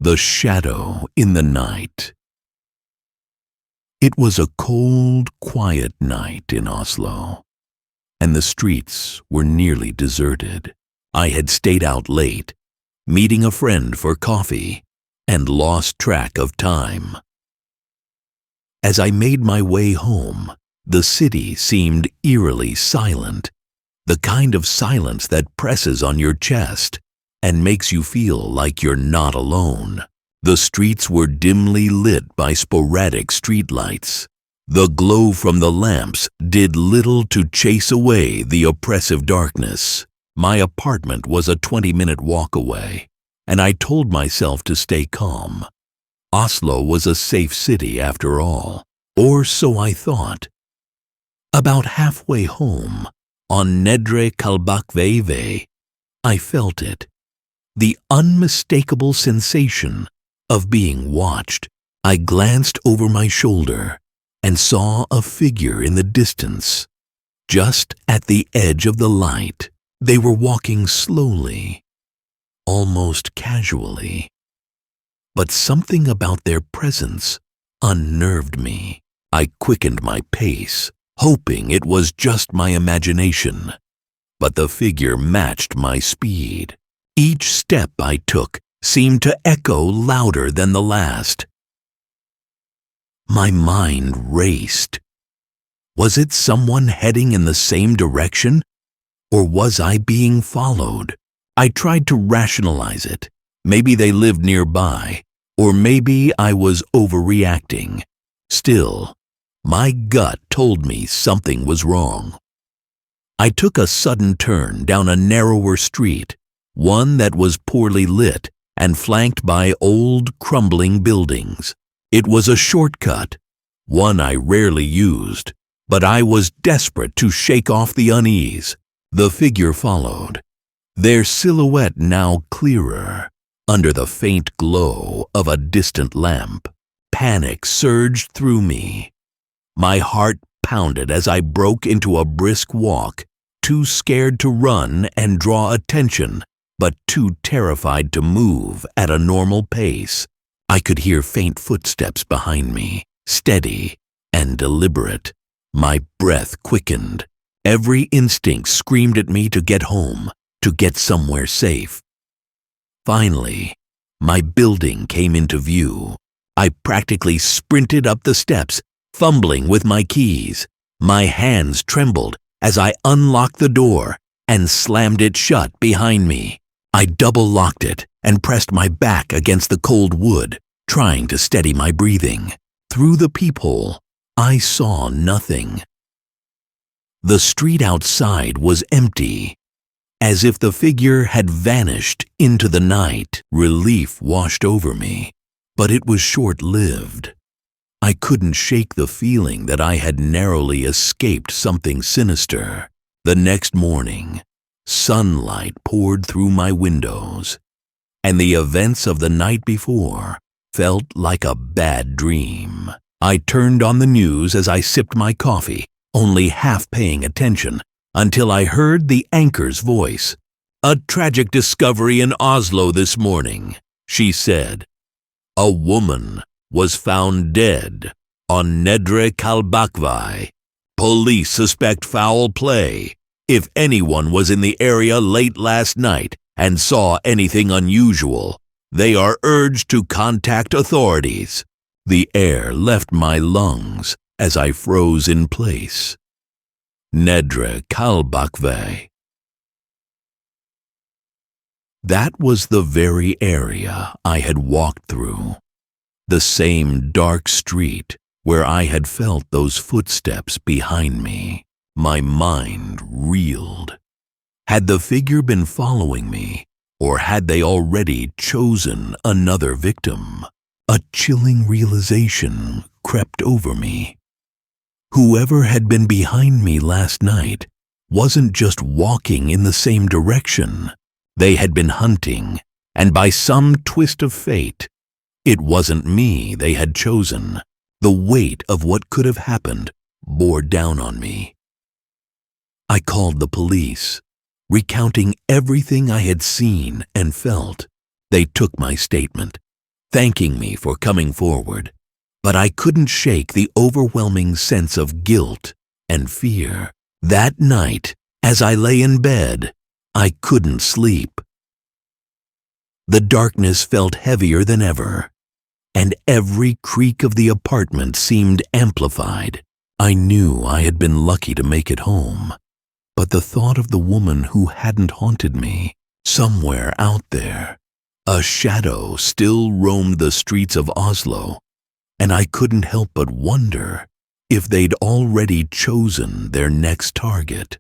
The shadow in the night. It was a cold, quiet night in Oslo, and the streets were nearly deserted. I had stayed out late, meeting a friend for coffee, and lost track of time. As I made my way home, the city seemed eerily silent, the kind of silence that presses on your chest and makes you feel like you're not alone. The streets were dimly lit by sporadic streetlights. The glow from the lamps did little to chase away the oppressive darkness. My apartment was a 20-minute walk away, and I told myself to stay calm. Oslo was a safe city after all, or so I thought. About halfway home, on Nedre Kalbakkveivei, I felt it. The unmistakable sensation of being watched. I glanced over my shoulder and saw a figure in the distance. Just at the edge of the light, they were walking slowly, almost casually. But something about their presence unnerved me. I quickened my pace, hoping it was just my imagination. But the figure matched my speed. Each step I took seemed to echo louder than the last. My mind raced. Was it someone heading in the same direction? Or was I being followed? I tried to rationalize it. Maybe they lived nearby, or maybe I was overreacting. Still, my gut told me something was wrong. I took a sudden turn down a narrower street, one that was poorly lit and flanked by old, crumbling buildings. It was a shortcut, one I rarely used, but I was desperate to shake off the unease. The figure followed, their silhouette now clearer, under the faint glow of a distant lamp. Panic surged through me. My heart pounded as I broke into a brisk walk, too scared to run and draw attention, but too terrified to move at a normal pace. I could hear faint footsteps behind me, steady and deliberate. My breath quickened. Every instinct screamed at me to get home, to get somewhere safe. Finally, my building came into view. I practically sprinted up the steps, fumbling with my keys. My hands trembled as I unlocked the door and slammed it shut behind me. I double-locked it and pressed my back against the cold wood, trying to steady my breathing. Through the peephole, I saw nothing. The street outside was empty, as if the figure had vanished into the night. Relief washed over me, but it was short-lived. I couldn't shake the feeling that I had narrowly escaped something sinister. The next morning, sunlight poured through my windows, and the events of the night before felt like a bad dream. I turned on the news as I sipped my coffee, only half paying attention, until I heard the anchor's voice. "A tragic discovery in Oslo this morning," she said. "A woman was found dead on Nedre Kalbakkveivei. Police suspect foul play. If anyone was in the area late last night and saw anything unusual, they are urged to contact authorities." The air left my lungs as I froze in place. Nedre Kalbakkveivei. That was the very area I had walked through, the same dark street where I had felt those footsteps behind me. My mind reeled. Had the figure been following me, or had they already chosen another victim? A chilling realization crept over me. Whoever had been behind me last night wasn't just walking in the same direction. They had been hunting, and by some twist of fate, it wasn't me they had chosen. The weight of what could have happened bore down on me. I called the police, recounting everything I had seen and felt. They took my statement, thanking me for coming forward, but I couldn't shake the overwhelming sense of guilt and fear. That night, as I lay in bed, I couldn't sleep. The darkness felt heavier than ever, and every creak of the apartment seemed amplified. I knew I had been lucky to make it home, but the thought of the woman who hadn't haunted me, somewhere out there, a shadow still roamed the streets of Oslo, and I couldn't help but wonder if they'd already chosen their next target.